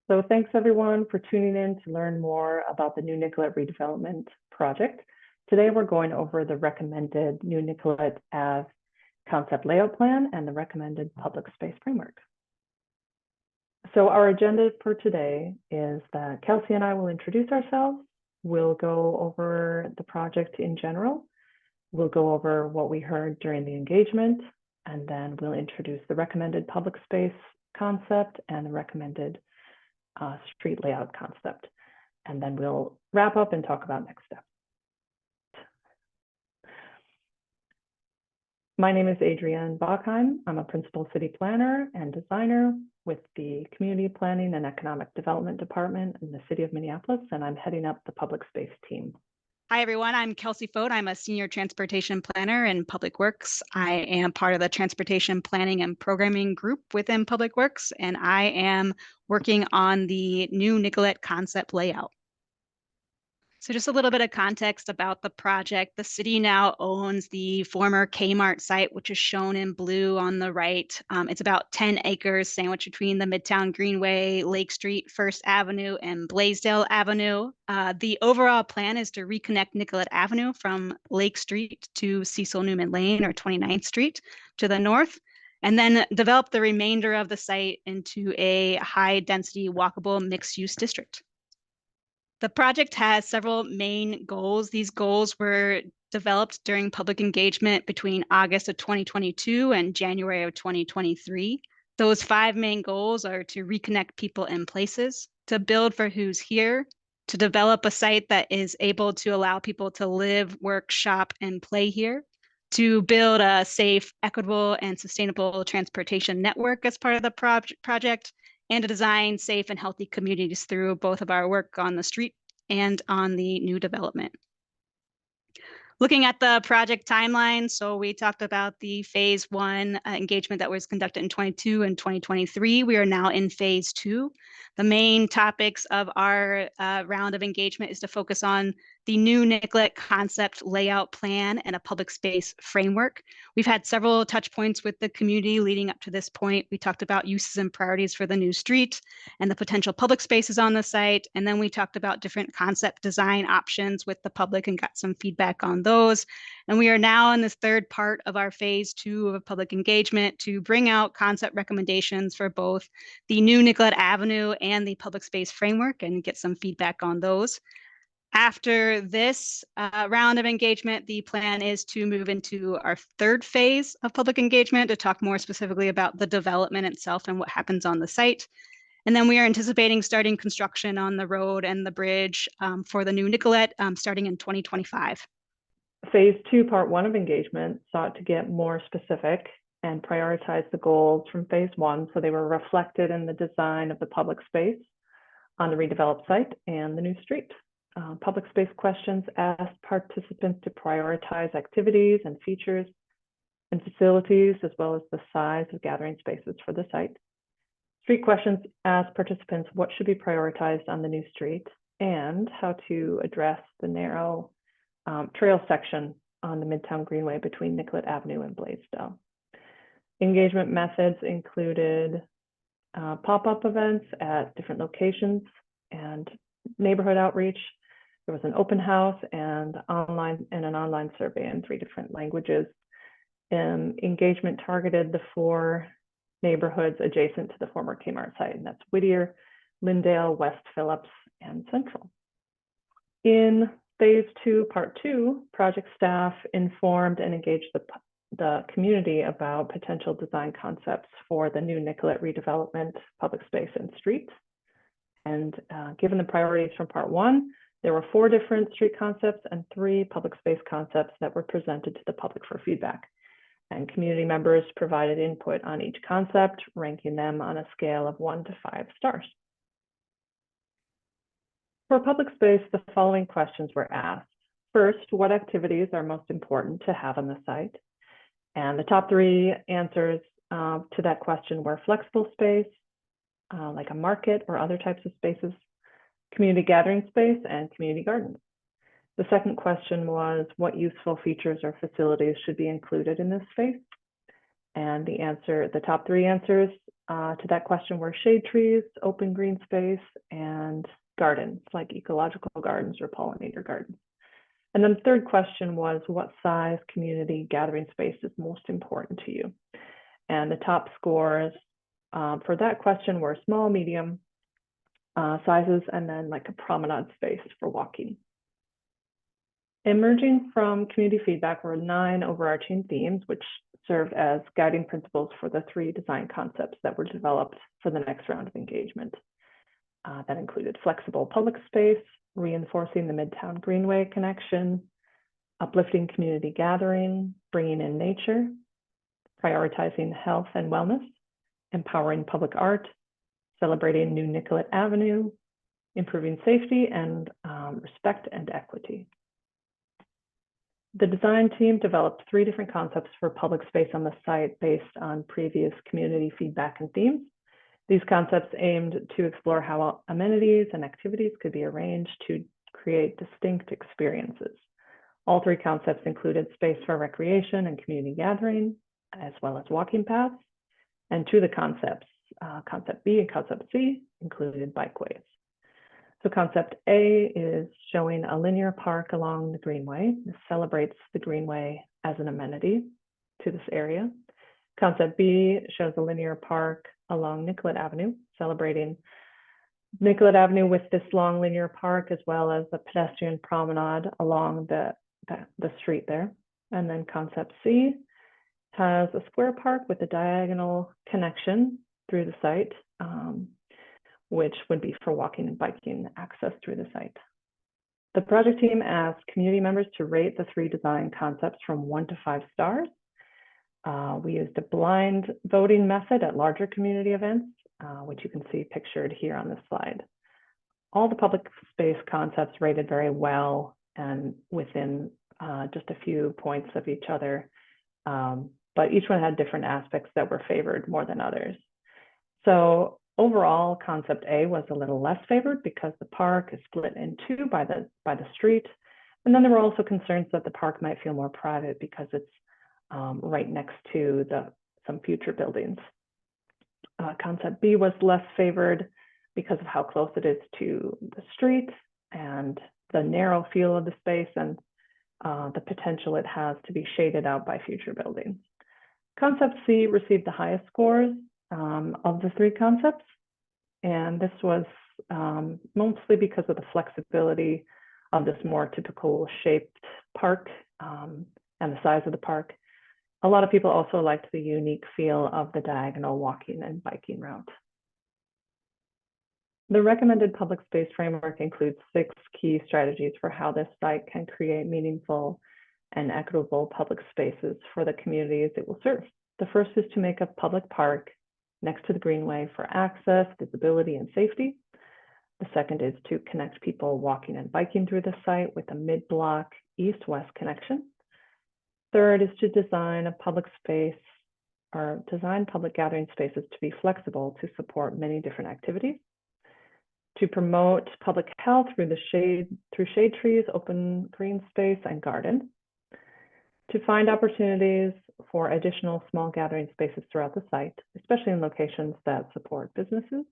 So thanks everyone for tuning in to learn more about the new Nicollet Redevelopment project. Today we're going over the recommended new Nicollet Ave concept layout plan and the recommended public space framework. So our agenda for today is that Kelsey and I will introduce ourselves. We'll go over the project in general. We'll go over what we heard during the engagement, and then we'll introduce the recommended public space concept and the recommended street layout concept. And then we'll wrap up and talk about next steps. My name is Adrienne Bachheim. I'm a principal city planner and designer with the Community Planning and Economic Development Department in the city of Minneapolis, and I'm heading up the public space team. Hi, everyone. I'm Kelsey Fote. I'm a senior transportation planner in Public Works. I am part of the transportation planning and programming group within Public Works, and I am working on the new Nicollet concept layout. So just a little bit of context about the project. The city now owns the former Kmart site, which is shown in blue on the right. It's about 10 acres sandwiched between the Midtown Greenway, Lake Street, First Avenue, and Blaisdell Avenue. The overall plan is to reconnect Nicollet Avenue from Lake Street to Cecil Newman Lane or 29th Street to the north, and then develop the remainder of the site into a high-density walkable mixed-use district. The project has several main goals. These goals were developed during public engagement between August of 2022 and January of 2023. Those 5 main goals are to reconnect people and places, to build for who's here, to develop a site that is able to allow people to live, work, shop, and play here, to build a safe, equitable, and sustainable transportation network as part of the project, and to design safe and healthy communities through both of our work on the street and on the new development. Looking at the project timeline, so we talked about the phase 1 engagement that was conducted in 22 and 2023. We are now in phase 2. The main topics of our round of engagement is to focus on the new Nicollet concept layout plan and a public space framework. We've had several touch points with the community leading up to this point. We talked about uses and priorities for the new street and the potential public spaces on the site. And then we talked about different concept design options with the public and got some feedback on those. And we are now in this third part of our phase 2 of public engagement to bring out concept recommendations for both the new Nicollet Avenue and the public space framework and get some feedback on those. After this round of engagement, the plan is to move into our third phase of public engagement to talk more specifically about the development itself and what happens on the site. And then we are anticipating starting construction on the road and the bridge for the new Nicollet starting in 2025. Phase 2, part 1 of engagement sought to get more specific and prioritize the goals from phase 1, so they were reflected in the design of the public space on the redeveloped site and the new street. Public space questions asked participants to prioritize activities and features and facilities, as well as the size of gathering spaces for the site. Street questions asked participants what should be prioritized on the new street and how to address the narrow trail section on the Midtown Greenway between Nicollet Avenue and Blaisdell. Engagement methods included pop-up events at different locations and neighborhood outreach. There was an open house and an online survey in 3 different languages. Engagement targeted the 4 neighborhoods adjacent to the former Kmart site, and that's Whittier, Lyndale, West Phillips, and Central. In phase 2, part 2, project staff informed and engaged the community about potential design concepts for the new Nicollet redevelopment, public space, and streets. And given the priorities from part 1, there were 4 different street concepts and 3 public space concepts that were presented to the public for feedback. And community members provided input on each concept, ranking them on a scale of 1 to 5 stars. For public space, the following questions were asked. First, what activities are most important to have on the site? And the top 3 answers to that question were flexible space, like a market or other types of spaces, community gathering space, and community gardens. The second question was what useful features or facilities should be included in this space? And the top three answers to that question were shade trees, open green space, and gardens, like ecological gardens or pollinator gardens. And then the third question was, what size community gathering space is most important to you? And the top scores for that question were small, medium sizes, and then like a promenade space for walking. Emerging from community feedback were 9 overarching themes, which served as guiding principles for the 3 design concepts that were developed for the next round of engagement. That included flexible public space, reinforcing the Midtown Greenway connection, uplifting community gathering, bringing in nature, prioritizing health and wellness, empowering public art, celebrating New Nicollet Avenue, improving safety, and respect and equity. The design team developed 3 different concepts for public space on the site based on previous community feedback and themes. These concepts aimed to explore how amenities and activities could be arranged to create distinct experiences. All 3 concepts included space for recreation and community gathering, as well as walking paths. And 2 of the concepts, Concept B and Concept C, included bikeways. So Concept A is showing a linear park along the Greenway. This celebrates the Greenway as an amenity to this area. Concept B shows a linear park along Nicollet Avenue, celebrating Nicollet Avenue with this long linear park, as well as the pedestrian promenade along the street there. And then Concept C has a square park with a diagonal connection through the site, which would be for walking and biking access through the site. The project team asked community members to rate the 3 design concepts from 1 to 5 stars. We used a blind voting method at larger community events, which you can see pictured here on this slide. All the public space concepts rated very well and within just a few points of each other, but each one had different aspects that were favored more than others. So overall, Concept A was a little less favored because the park is split in 2 by the street. And then there were also concerns that the park might feel more private because it's right next to some future buildings. Concept B was less favored because of how close it is to the street and the narrow feel of the space and the potential it has to be shaded out by future buildings. Concept C received the highest scores of the 3 concepts, and this was mostly because of the flexibility of this more typical shaped park and the size of the park. A lot of people also liked the unique feel of the diagonal walking and biking route. The recommended public space framework includes 6 key strategies for how this site can create meaningful and equitable public spaces for the communities it will serve. The first is to make a public park next to the Greenway for access, visibility, and safety. The second is to connect people walking and biking through the site with a mid-block east-west connection. Third is to design a public space or design public gathering spaces to be flexible to support many different activities. To promote public health through shade trees, open green space, and garden. To find opportunities for additional small gathering spaces throughout the site, especially in locations that support businesses.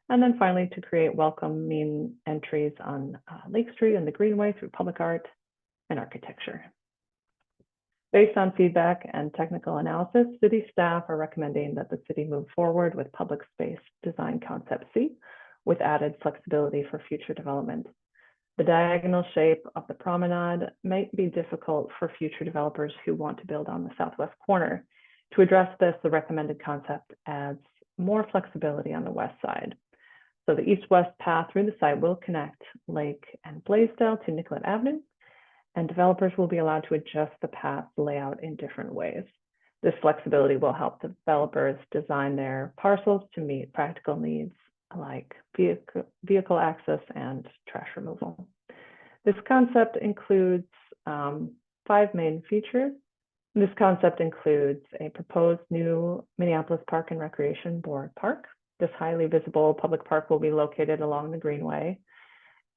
And then finally, to create welcoming entries on Lake Street and the Greenway through public art and architecture. Based on feedback and technical analysis, city staff are recommending that the city move forward with public space design concept C with added flexibility for future development. The diagonal shape of the promenade might be difficult for future developers who want to build on the southwest corner. To address this, the recommended concept adds more flexibility on the west side. So the east-west path through the site will connect Lake and Blaisdell to Nicollet Avenue, and developers will be allowed to adjust the path layout in different ways. This flexibility will help developers design their parcels to meet practical needs like vehicle access and trash removal. This concept includes 5 main features. This concept includes a proposed new Minneapolis Park and Recreation Board park. This highly visible public park will be located along the Greenway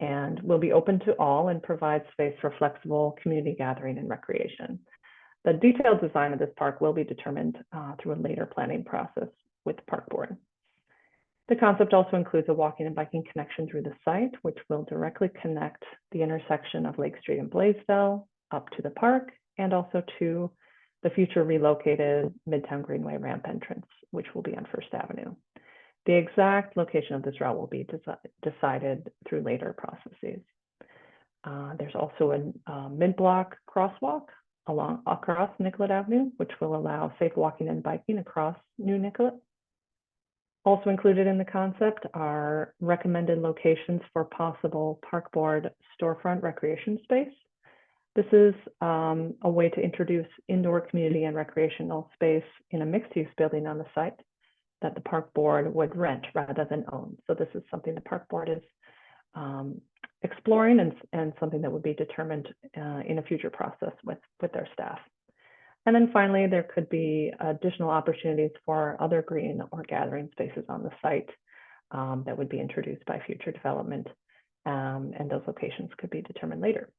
and will be open to all and provide space for flexible community gathering and recreation. The detailed design of this park will be determined through a later planning process with the park board. The concept also includes a walking and biking connection through the site, which will directly connect the intersection of Lake Street and Blaisdell up to the park and also to the future relocated Midtown Greenway ramp entrance, which will be on First Avenue. The exact location of this route will be decided through later processes. There's also a mid-block crosswalk across Nicollet Avenue, which will allow safe walking and biking across New Nicollet. Also included in the concept are recommended locations for possible park board storefront recreation space. This is a way to introduce indoor community and recreational space in a mixed-use building on the site that the park board would rent rather than own. So this is something the park board is exploring and something that would be determined in a future process with their staff. And then finally, there could be additional opportunities for other green or gathering spaces on the site that would be introduced by future development, and those locations could be determined later.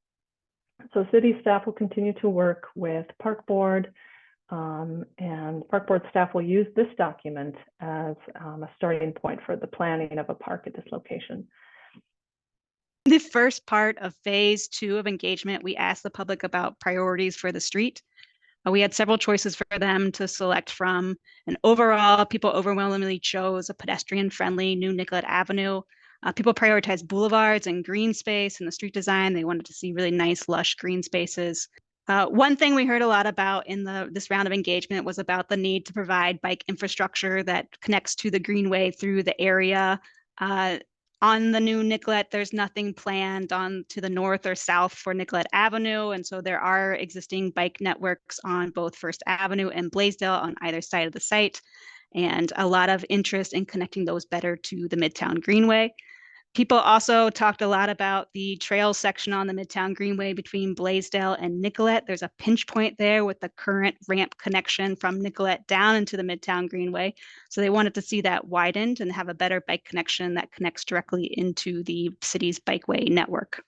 So city staff will continue to work with park board, and park board staff will use this document as a starting point for the planning of a park at this location. The first part of phase 2 of engagement, we asked the public about priorities for the street. We had several choices for them to select from, and overall, people overwhelmingly chose a pedestrian-friendly New Nicollet Avenue. People prioritized boulevards and green space in the street design. They wanted to see really nice, lush green spaces. One thing we heard a lot about in this round of engagement was about the need to provide bike infrastructure that connects to the greenway through the area. On the new Nicollet, there's nothing planned on to the north or south for Nicollet Avenue. And so there are existing bike networks on both First Avenue and Blaisdell on either side of the site, and a lot of interest in connecting those better to the Midtown Greenway. People also talked a lot about the trail section on the Midtown Greenway between Blaisdell and Nicollet. There's a pinch point there with the current ramp connection from Nicollet down into the Midtown Greenway. So they wanted to see that widened and have a better bike connection that connects directly into the city's bikeway network.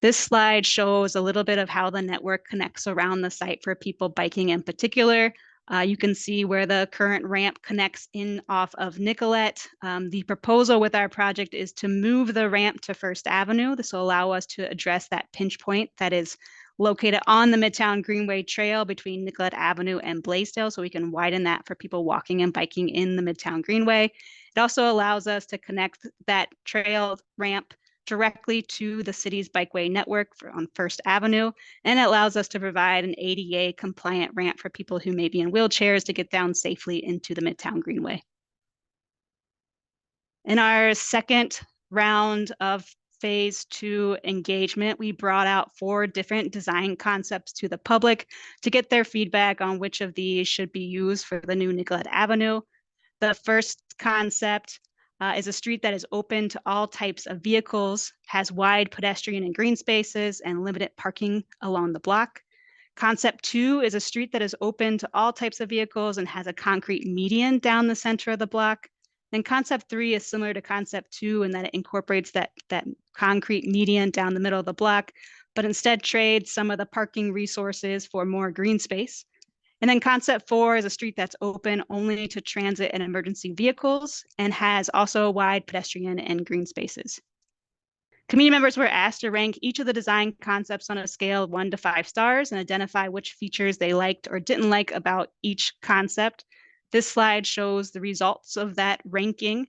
This slide shows a little bit of how the network connects around the site for people biking in particular. You can see where the current ramp connects in off of Nicollet. The proposal with our project is to move the ramp to First Avenue. This will allow us to address that pinch point that is located on the Midtown Greenway Trail between Nicollet Avenue and Blaisdell, so we can widen that for people walking and biking in the Midtown Greenway. It also allows us to connect that trail ramp directly to the city's bikeway network on First Avenue, and it allows us to provide an ADA compliant ramp for people who may be in wheelchairs to get down safely into the Midtown Greenway. In our second round of phase 2 engagement, we brought out 4 different design concepts to the public to get their feedback on which of these should be used for the new Nicollet Avenue. The first concept is a street that is open to all types of vehicles, has wide pedestrian and green spaces, and limited parking along the block. Concept 2 is a street that is open to all types of vehicles and has a concrete median down the center of the block. And concept 3 is similar to concept 2 in that it incorporates that concrete median down the middle of the block, but instead trades some of the parking resources for more green space. And then concept 4 is a street that's open only to transit and emergency vehicles and has also wide pedestrian and green spaces. Community members were asked to rank each of the design concepts on a scale of 1 to 5 stars and identify which features they liked or didn't like about each concept. This slide shows the results of that ranking.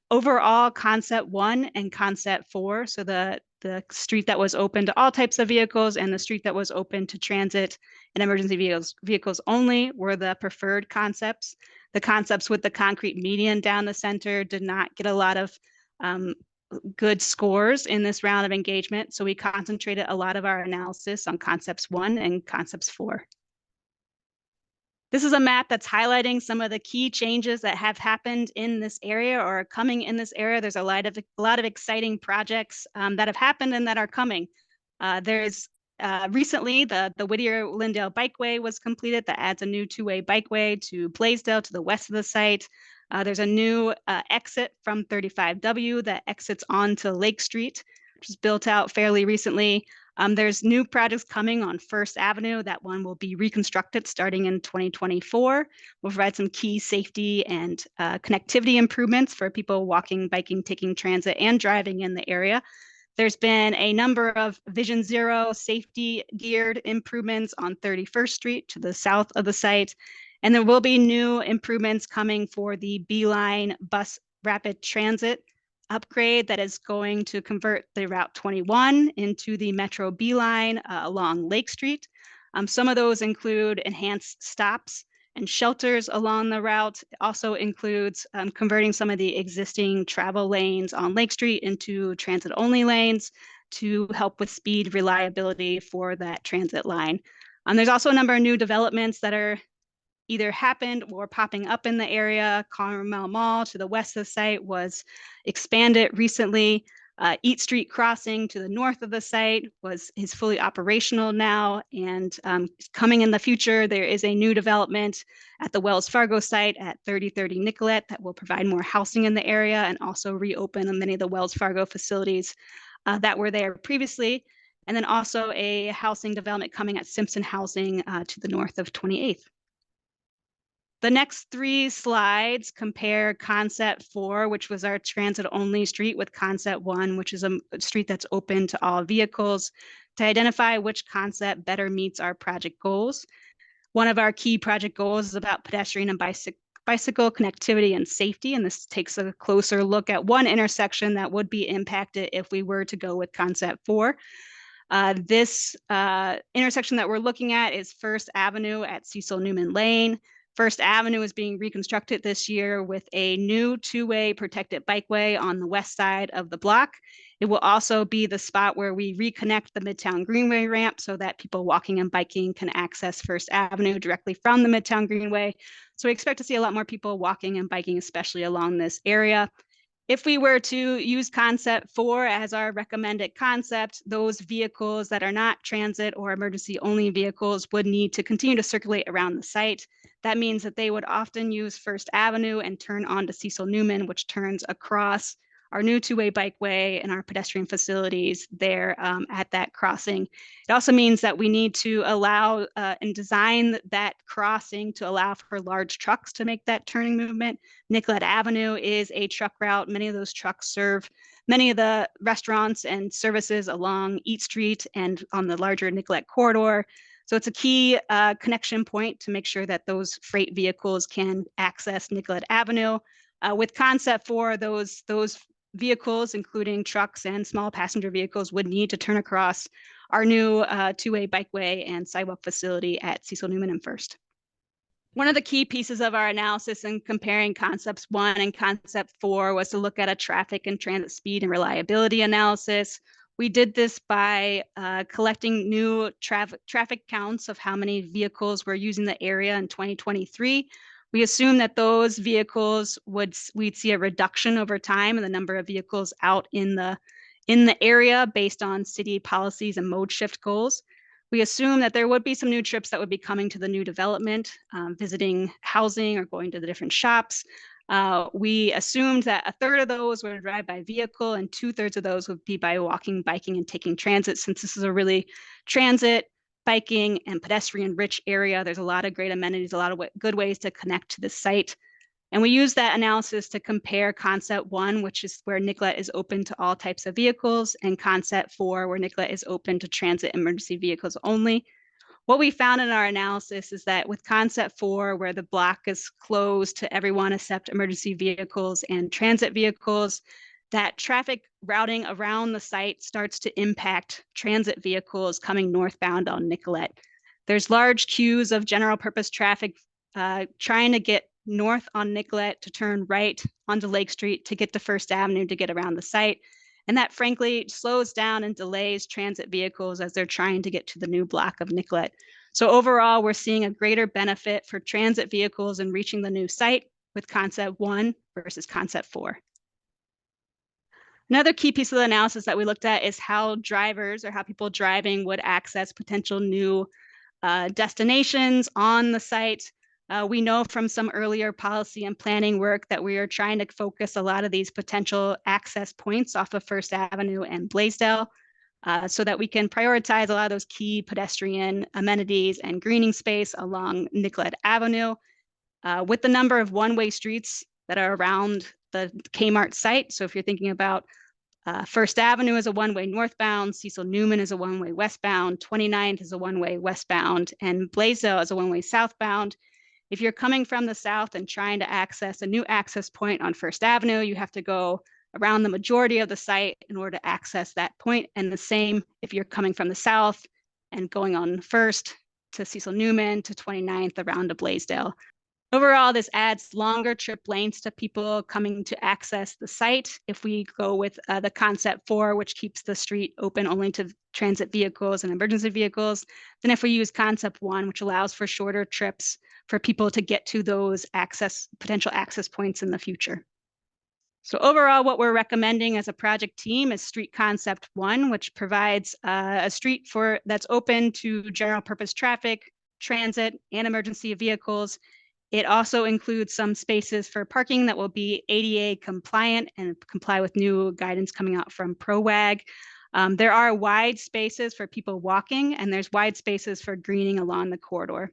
Overall, concept 1 and concept 4, so the street that was open to all types of vehicles and the street that was open to transit and emergency vehicles only, were the preferred concepts. The concepts with the concrete median down the center did not get a lot of good scores in this round of engagement, so we concentrated a lot of our analysis on concepts 1 and concepts 4. This is a map that's highlighting some of the key changes that have happened in this area or are coming in this area. There's a lot of exciting projects that have happened and that are coming. There's recently the Whittier-Lyndale Bikeway was completed that adds a new 2-way bikeway to Blaisdell to the west of the site. There's a new exit from 35W that exits onto Lake Street, which was built out fairly recently. There's new projects coming on First Avenue. That one will be reconstructed starting in 2024. We'll provide some key safety and connectivity improvements for people walking, biking, taking transit, and driving in the area. There's been a number of Vision Zero safety geared improvements on 31st Street to the south of the site. And there will be new improvements coming for the B-Line bus rapid transit upgrade that is going to convert the Route 21 into the Metro B-Line along Lake Street. Some of those include enhanced stops and shelters along the route. It also includes converting some of the existing travel lanes on Lake Street into transit-only lanes to help with speed reliability for that transit line. There's also a number of new developments that are either happened or popping up in the area. Carmel Mall to the west of the site was expanded recently. Eat Street Crossing to the north of the site is fully operational now, and coming in the future, there is a new development at the Wells Fargo site at 3030 Nicollet that will provide more housing in the area and also reopen many of the Wells Fargo facilities that were there previously. And then also a housing development coming at Simpson Housing to the north of 28th. The next 3 slides compare Concept 4, which was our transit-only street, with Concept 1, which is a street that's open to all vehicles, to identify which concept better meets our project goals. One of our key project goals is about pedestrian and bicycle connectivity and safety, and this takes a closer look at one intersection that would be impacted if we were to go with Concept 4. This intersection that we're looking at is First Avenue at Cecil Newman Lane. First Avenue is being reconstructed this year with a new 2-way protected bikeway on the west side of the block. It will also be the spot where we reconnect the Midtown Greenway ramp so that people walking and biking can access First Avenue directly from the Midtown Greenway. So we expect to see a lot more people walking and biking, especially along this area. If we were to use Concept 4 as our recommended concept, those vehicles that are not transit or emergency only vehicles would need to continue to circulate around the site. That means that they would often use First Avenue and turn onto Cecil Newman, which turns across our new 2-way bikeway and our pedestrian facilities there at that crossing. It also means that we need to allow and design that crossing to allow for large trucks to make that turning movement. Nicollet Avenue is a truck route. Many of those trucks serve many of the restaurants and services along Eat Street and on the larger Nicollet corridor. So it's a key connection point to make sure that those freight vehicles can access Nicollet Avenue. With Concept 4, those vehicles, including trucks and small passenger vehicles, would need to turn across our new 2-way bikeway and sidewalk facility at Cecil Newman and First. One of the key pieces of our analysis in comparing Concepts 1 and Concept 4 was to look at a traffic and transit speed and reliability analysis. We did this by collecting new traffic counts of how many vehicles were using the area in 2023. We assume that those vehicles we'd see a reduction over time in the number of vehicles out in the area based on city policies and mode shift goals. We assume that there would be some new trips that would be coming to the new development, visiting housing or going to the different shops. We assumed that 1/3 of those would drive by vehicle and 2/3 of those would be by walking, biking, and taking transit. Since this is a really transit, biking, and pedestrian-rich area, there's a lot of great amenities, a lot of good ways to connect to the site. And we use that analysis to compare Concept 1, which is where Nicollet is open to all types of vehicles, and Concept 4, where Nicollet is open to transit emergency vehicles only. What we found in our analysis is that with Concept 4, where the block is closed to everyone except emergency vehicles and transit vehicles, that traffic routing around the site starts to impact transit vehicles coming northbound on Nicollet. There's large queues of general purpose traffic trying to get north on Nicollet to turn right onto Lake Street to get to First Avenue to get around the site. And that frankly slows down and delays transit vehicles as they're trying to get to the new block of Nicollet. So overall, we're seeing a greater benefit for transit vehicles in reaching the new site with Concept 1 versus Concept 4. Another key piece of the analysis that we looked at is how drivers or how people driving would access potential new destinations on the site. We know from some earlier policy and planning work that we are trying to focus a lot of these potential access points off of First Avenue and Blaisdell. so that we can prioritize a lot of those key pedestrian amenities and greening space along Nicollet Avenue. With the number of one-way streets that are around the Kmart site. So if you're thinking about First Avenue is a one-way northbound, Cecil Newman is a one-way westbound, 29th is a one-way westbound, and Blaisdell is a one-way southbound. If you're coming from the south and trying to access a new access point on First Avenue, you have to go around the majority of the site in order to access that point. And the same if you're coming from the south and going on First to Cecil Newman to 29th around to Blaisdell. Overall, this adds longer trip lengths to people coming to access the site. If we go with the concept 4, which keeps the street open only to transit vehicles and emergency vehicles, then if we use concept 1, which allows for shorter trips for people to get to those potential access points in the future. So overall, what we're recommending as a project team is street concept 1, which provides a street that's open to general purpose traffic, transit, and emergency vehicles. It also includes some spaces for parking that will be ADA compliant and comply with new guidance coming out from ProWAG. There are wide spaces for people walking, and there's wide spaces for greening along the corridor.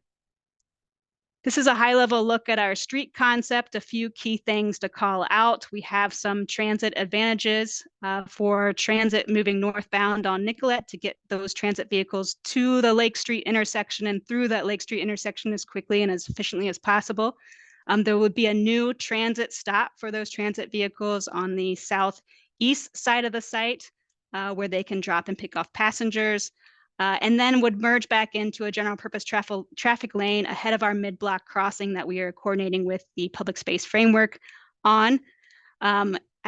This is a high-level look at our street concept. A few key things to call out. We have some transit advantages for transit moving northbound on Nicollet to get those transit vehicles to the Lake Street intersection and through that Lake Street intersection as quickly and as efficiently as possible. There would be a new transit stop for those transit vehicles on the southeast side of the site where they can drop and pick off passengers. And then would merge back into a general purpose traffic lane ahead of our mid-block crossing that we are coordinating with the public space framework on.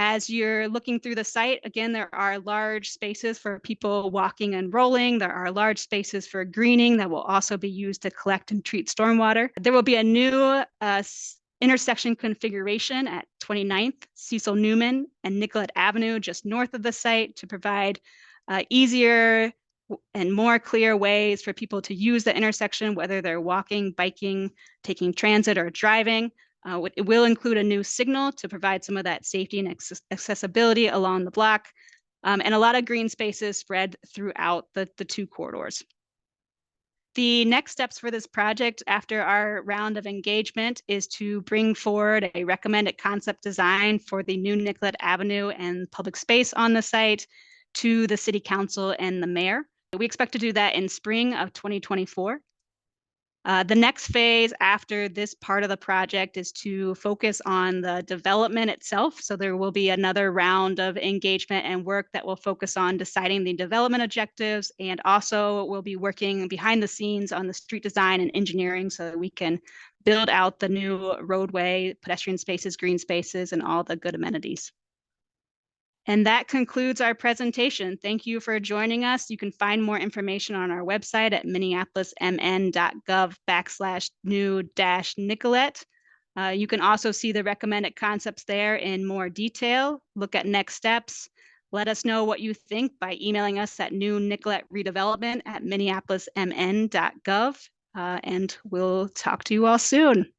As you're looking through the site, again, there are large spaces for people walking and rolling. There are large spaces for greening that will also be used to collect and treat stormwater. There will be a new intersection configuration at 29th, Cecil Newman, and Nicollet Avenue just north of the site to provide easier and more clear ways for people to use the intersection, whether they're walking, biking, taking transit, or driving. It will include a new signal to provide some of that safety and accessibility along the block, and a lot of green spaces spread throughout the two corridors. The next steps for this project after our round of engagement is to bring forward a recommended concept design for the new Nicollet Avenue and public space on the site to the City Council and the Mayor. We expect to do that in spring of 2024. The next phase after this part of the project is to focus on the development itself. So there will be another round of engagement and work that will focus on deciding the development objectives, and also we'll be working behind the scenes on the street design and engineering so that we can build out the new roadway, pedestrian spaces, green spaces, and all the good amenities. And that concludes our presentation. Thank you for joining us. You can find more information on our website at minneapolismn.gov/new-Nicollet. You can also see the recommended concepts there in more detail. Look at next steps. Let us know what you think by emailing us at new-Nicollet-redevelopment@minneapolismn.gov. And we'll talk to you all soon.